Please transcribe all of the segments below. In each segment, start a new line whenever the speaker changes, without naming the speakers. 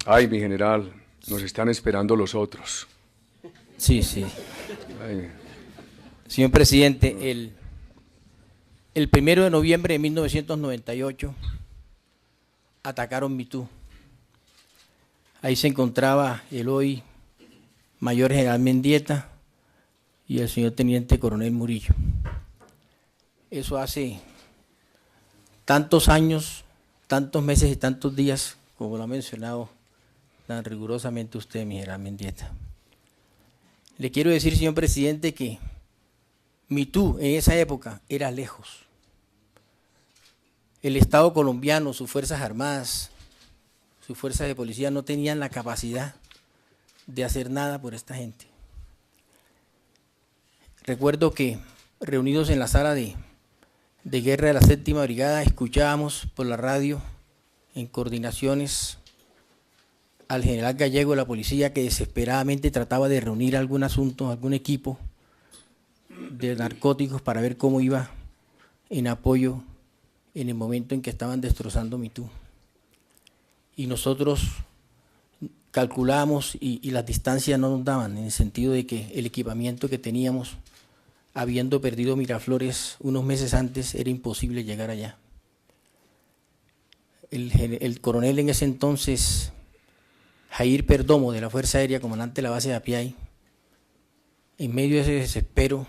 Ay, mi general, nos están esperando los otros.
Sí, sí.
Ay,
Señor presidente, el 1 de noviembre de 1998 atacaron Mitú. Ahí se encontraba el hoy mayor general Mendieta y el señor teniente coronel Murillo. Eso hace tantos años, tantos meses y tantos días, como lo ha mencionado tan rigurosamente usted, mi general Mendieta. Le quiero decir, señor presidente, que Mitú en esa época era lejos. El Estado colombiano, sus Fuerzas Armadas, sus fuerzas de policía no tenían la capacidad de hacer nada por esta gente. Recuerdo que reunidos en la sala de guerra de la 7ª Brigada escuchábamos por la radio en coordinaciones al general Gallego de la policía que desesperadamente trataba de reunir algún asunto, algún equipo de narcóticos para ver cómo iba en apoyo en el momento en que estaban destrozando Mitú. Y nosotros calculamos y las distancias no nos daban, en el sentido de que el equipamiento que teníamos, habiendo perdido Miraflores unos meses antes, era imposible llegar allá. El coronel en ese entonces, Jair Perdomo, de la Fuerza Aérea, comandante de la base de Apiay, en medio de ese desespero,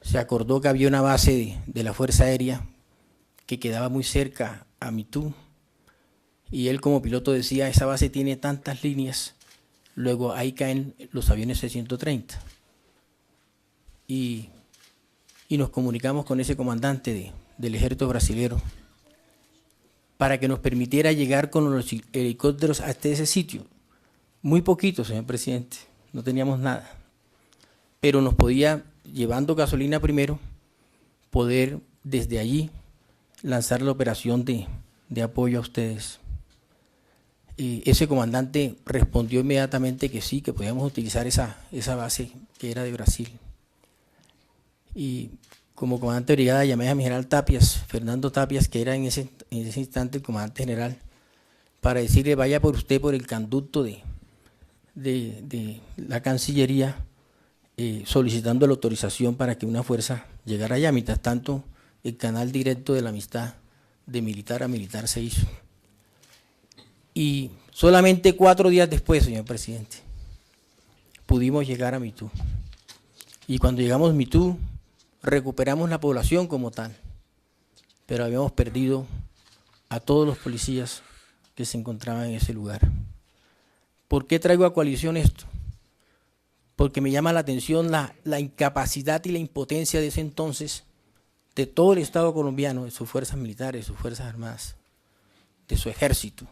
se acordó que había una base de la Fuerza Aérea que quedaba muy cerca a Mitú, y él como piloto decía, esa base tiene tantas líneas, luego ahí caen los aviones C-130. Y nos comunicamos con ese comandante del ejército brasilero para que nos permitiera llegar con los helicópteros hasta ese sitio. Muy poquito, señor presidente, no teníamos nada, pero nos podía, llevando gasolina primero, poder desde allí lanzar la operación de apoyo a ustedes. Ese comandante respondió inmediatamente que sí, que podíamos utilizar esa base que era de Brasil. Y como comandante de brigada llamé a mi general Tapias, Fernando Tapias, que era en ese instante el comandante general, para decirle vaya por usted por el conducto de la Cancillería, solicitando la autorización para que una fuerza llegara allá. Mientras tanto, el canal directo de la amistad de militar a militar se hizo. Y solamente 4 días después, señor presidente, pudimos llegar a Mitú. Y cuando llegamos a Mitú, recuperamos la población como tal, pero habíamos perdido a todos los policías que se encontraban en ese lugar. ¿Por qué traigo a coalición esto? Porque me llama la atención la incapacidad y la impotencia de ese entonces de todo el Estado colombiano, de sus fuerzas militares, de sus fuerzas armadas, de su ejército,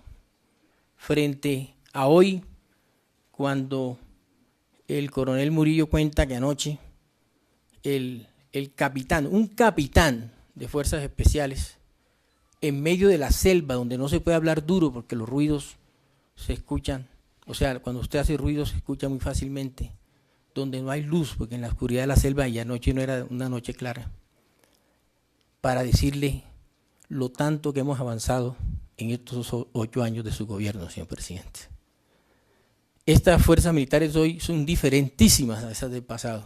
frente a hoy, cuando el coronel Murillo cuenta que anoche un capitán de fuerzas especiales, en medio de la selva, donde no se puede hablar duro porque los ruidos se escuchan, o sea, cuando usted hace ruido se escucha muy fácilmente, donde no hay luz, porque en la oscuridad de la selva y anoche no era una noche clara, para decirle lo tanto que hemos avanzado en estos 8 años de su gobierno, señor presidente. Estas fuerzas militares hoy son diferentísimas a esas del pasado.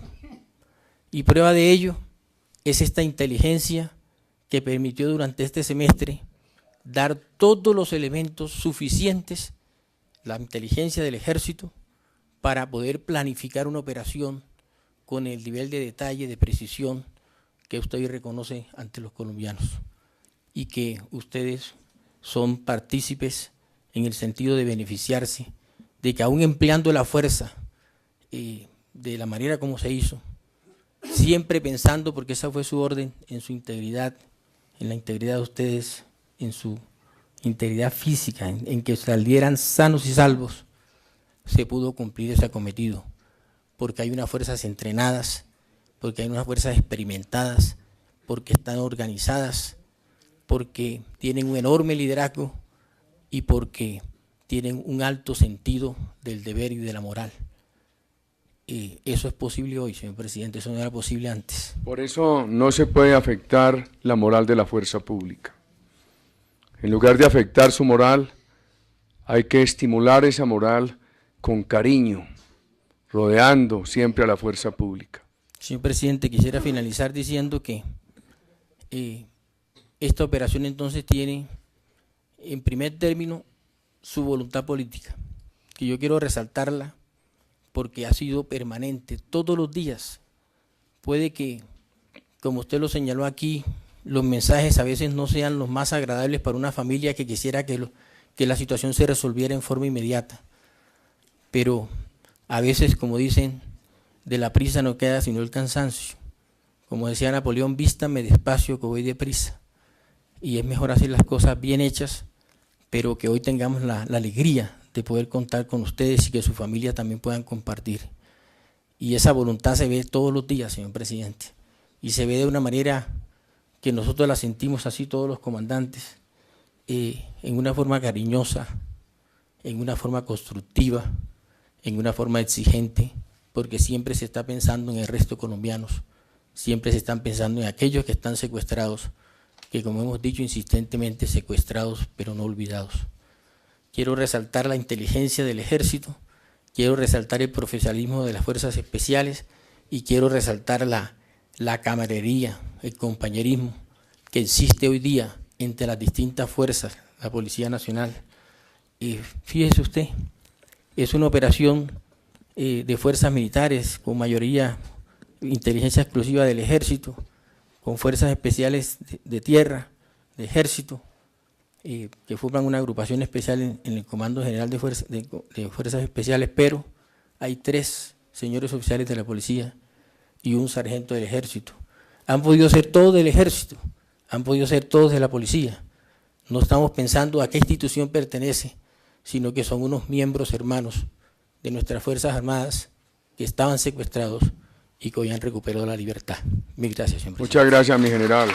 Y prueba de ello es esta inteligencia que permitió durante este semestre dar todos los elementos suficientes, la inteligencia del ejército, para poder planificar una operación con el nivel de detalle, de precisión que usted hoy reconoce ante los colombianos y que ustedes son partícipes en el sentido de beneficiarse de que aún empleando la fuerza de la manera como se hizo, siempre pensando, porque esa fue su orden, en su integridad, en la integridad de ustedes, en su integridad física, en que salieran sanos y salvos, se pudo cumplir ese cometido, porque hay unas fuerzas entrenadas, porque hay unas fuerzas experimentadas, porque están organizadas, porque tienen un enorme liderazgo y porque tienen un alto sentido del deber y de la moral. Eso es posible hoy, señor presidente, eso no era posible antes.
por eso no se puede afectar la moral de la fuerza pública. En lugar de afectar su moral, hay que estimular esa moral con cariño, rodeando siempre a la fuerza pública.
Señor presidente, quisiera finalizar diciendo que esta operación entonces tiene, en primer término, su voluntad política, que yo quiero resaltarla porque ha sido permanente, todos los días. Puede que, como usted lo señaló aquí, los mensajes a veces no sean los más agradables para una familia que quisiera que la situación se resolviera en forma inmediata, pero a veces, como dicen, de la prisa no queda sino el cansancio. Como decía Napoleón, vístame despacio que voy deprisa. Y es mejor hacer las cosas bien hechas, pero que hoy tengamos la alegría de poder contar con ustedes y que su familia también puedan compartir. Y esa voluntad se ve todos los días, señor presidente, y se ve de una manera que nosotros la sentimos así todos los comandantes, en una forma cariñosa, en una forma constructiva, en una forma exigente, porque siempre se está pensando en el resto de colombianos, siempre se están pensando en aquellos que están secuestrados, que como hemos dicho insistentemente, secuestrados pero no olvidados. Quiero resaltar la inteligencia del ejército, quiero resaltar el profesionalismo de las fuerzas especiales y quiero resaltar la camaradería, el compañerismo que existe hoy día entre las distintas fuerzas, la Policía Nacional. Y fíjese usted, es una operación de fuerzas militares con mayoría inteligencia exclusiva del ejército, con fuerzas especiales de tierra, de ejército, que forman una agrupación especial en el Comando General de Fuerzas Especiales, pero hay 3 señores oficiales de la policía y un sargento del ejército. Han podido ser todos del ejército, han podido ser todos de la policía. No estamos pensando a qué institución pertenece, sino que son unos miembros hermanos de nuestras Fuerzas Armadas que estaban secuestrados y que hoy han recuperado la libertad. Mil gracias, señor presidente.
Muchas gracias, mi general.